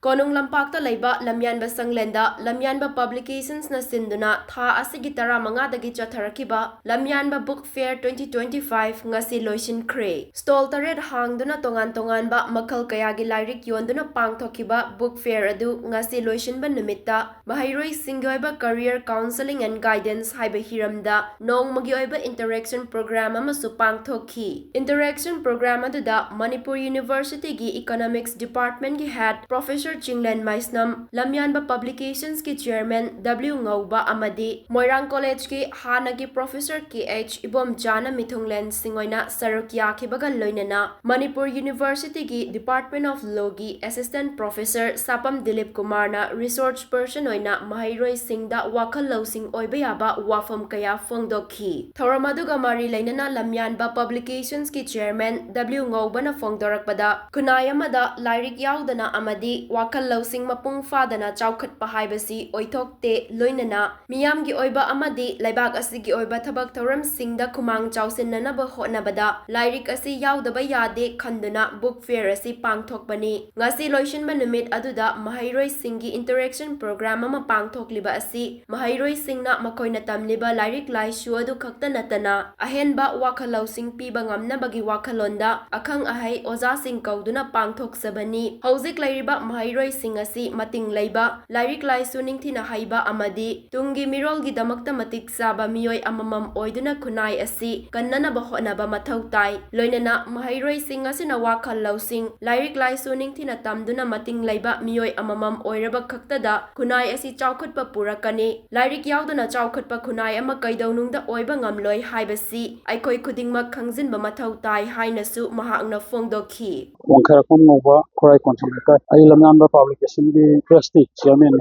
Konung Lampakta Laiba Lamyamna Sanglenda Lamyamna Publications na sinduna tha asigi tara mangadagi Chatharakhiba Lamyamna Book Fair 2025 Ngashi Loisinkhre Stall taret hangduna tongan ba makal kayagi lairik yonduna pangthokiba Book Fair adu Ngashi Loisinba numitta Mahairoi Singyoiba Career Counseling and Guidance haiba hiramda nong magyoiba interaction program amasu pangthokhi interaction program aduda Manipur University gi Economics Department gi head Professor Chinglen Maisnam Lamyamna Publications ki Chairman W Ngauba amadi Moirang College ki hanagi Professor KH Ibom Jana Mithunglen Singoina Sarukya kibagal loinana Manipur University ki Department of Law gi Assistant Professor Sapam Dilip Kumar na research person oina Mahairoi Singda wakal lausing oibayaba wafam kaya fongdokhi Thoramaduga mari lainana Lamyamna Publications ki Chairman W Ngauba na fongdorakpada kunayamada lairik yaudana amadi wakal lausing mapung fadana chawkhat pahaibasi oithokte loinana miyamgi oiba amadi laibak asigi oiba thabak thoram singda kumang chawsinnanaba hotnabada lairik asi yaudaba yade khanduna book fair asi pangthokbani ngasi loisinba numit aduda Mahairoi Singgi interaction program ama pangthokliba asi Mahairoi Singna makoina tamliba lairik laisu adu khakta natana ahenba wakal lausing piba ngamnabagi wakalonda akhang ahai oza sing kauduna pangthok sabani hauzik lairiba Mahairoi Sing asi mating leiba lairik laisu ningthina haiba amadi tungi mirolgi damakta matik saba miyoi amamam oiduna kunai asi kannana bahonaba mathau tai loinana Mahairoi Sing asina wakal lausing lairik laisu ningthina tamduna mating leiba miyoi amamam oiraba khaktada kunai asi chawkhatpa purakani lairik yauduna chawkhatpa kunai ama kaidaunungda oiba ngamloi haibasi aikoi khudingmak khangjinba mathau tai hainasu mahakna fongdokhi Wangkarakum Nova Korai Consulata I Lamyamna Publication the Trustee Chairman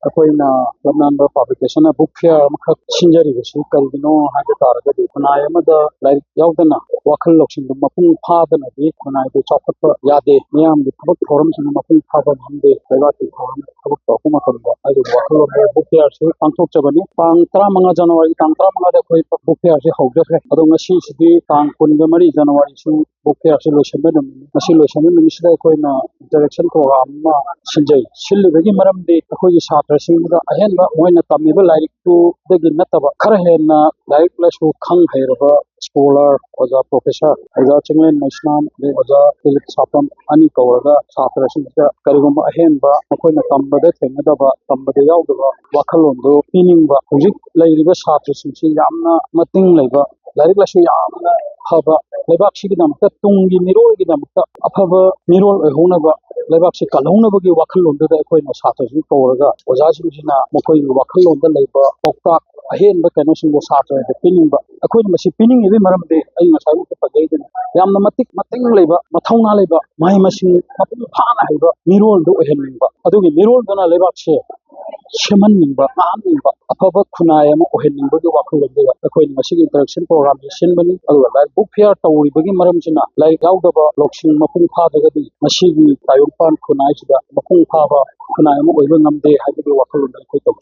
Apoina Lamyamna Publication a book fair Makak Shinjari Kalvino Hagataraga Kunayamada like Yaudana Wakal Lokshin the Mapung Padana de Kunai the Chopper Yade Niam the public forums and Mapung Paba Hinde Levati Humatonga I the Wakal of the book fair Pantok Chabani Pantra Manga January Tantra Manga the book fair Hoga Adongashi the Tang Kungamari January book fair solution Misha Koina direction program Shinjay Shilvigi Maram de Koyi Satra Singda Ahenba Moina Tamiba like to the Ginataba Karahena like Lashu Kang Heraba scholar was a professor Aza Chinglen Naishnam de Aza Philip Sapam Ani Kawaga Satra Singda Kariguma Ahenba Koina Tambada Tengadaba Tambada Yauga Wakalondo Piningba Hujik Laiba Satra Sinchi Yamna Mating Leba like Lashu Yamna Haba Lebakshigidamka Tungi Mirogidamka Apava Mirol Hunaba Lebakshi Kalunabagi Wakalunda Koina Satas Koraga Ozazina Mokoi Wakalon the labor Okta Ahen Bakanosin was Sata the pinning but a queen must pinning every maram day I must have a gaiden Yamnamatic Mating labor Matona labor my machine Pana Hiba Mirol do Henba Adugi Mirol Dona Lebakshi Shaman Nimba Nimba Apava Kunayam Ohenimba Wakalunda the Queen Machine Interaction Program Shinbani like book here to begin Maramjina like Yaudaba Lokshin Mapung Padagadi Mashigi Tayumpan Kunaishida Mapung Pava Kunayam Oivanam de Habibi Wakalunda